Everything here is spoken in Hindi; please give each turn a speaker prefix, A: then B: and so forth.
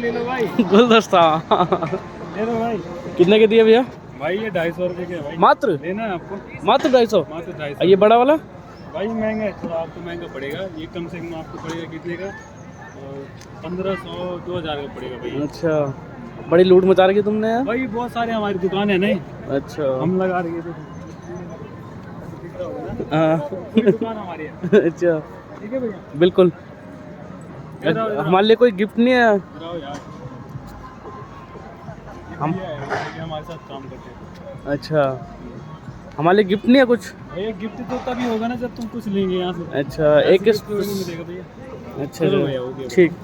A: ले लो भाई।
B: गुलदस्ता
A: ले लो भाई।
B: कितने के दिए भैया?
A: भाई ये 250 रुपए के है भाई।
B: मात्र
A: लेना है आपको?
B: मात्र 250?
A: मात्र 250।
B: ये बड़ा वाला?
A: भाई महंगा है थोड़ा, आपको महंगा पड़ेगा। ये कम से कम आपको पड़ेगा कितने का? 1500 2000 का पड़ेगा भाई।
B: अच्छा, बड़ी लूट मचा रखी तुमने यार।
A: भाई बहुत सारे हमारी दुकान है नहीं,
B: अच्छा
A: हम लगा रही है।
B: हाँ।
A: पूरी दुकान हमारी है।
B: अच्छा
A: ठीक है भैया,
B: बिल्कुल।
A: इधर आओ, इधर आओ।
B: हमारे लिए कोई गिफ्ट नहीं है?
A: इधर आओ यार।
B: हम
A: ये हमारे साथ काम करते हैं।
B: अच्छा, हमारे लिए गिफ्ट नहीं है कुछ?
A: भैया गिफ्ट तो तभी होगा ना जब तुम कुछ लेंगे यहाँ से।
B: अच्छा, एक
A: गिफ्ट नहीं मिलेगा भैया।
B: अच्छा
A: चलो भैया, हो गया।
B: ठीक।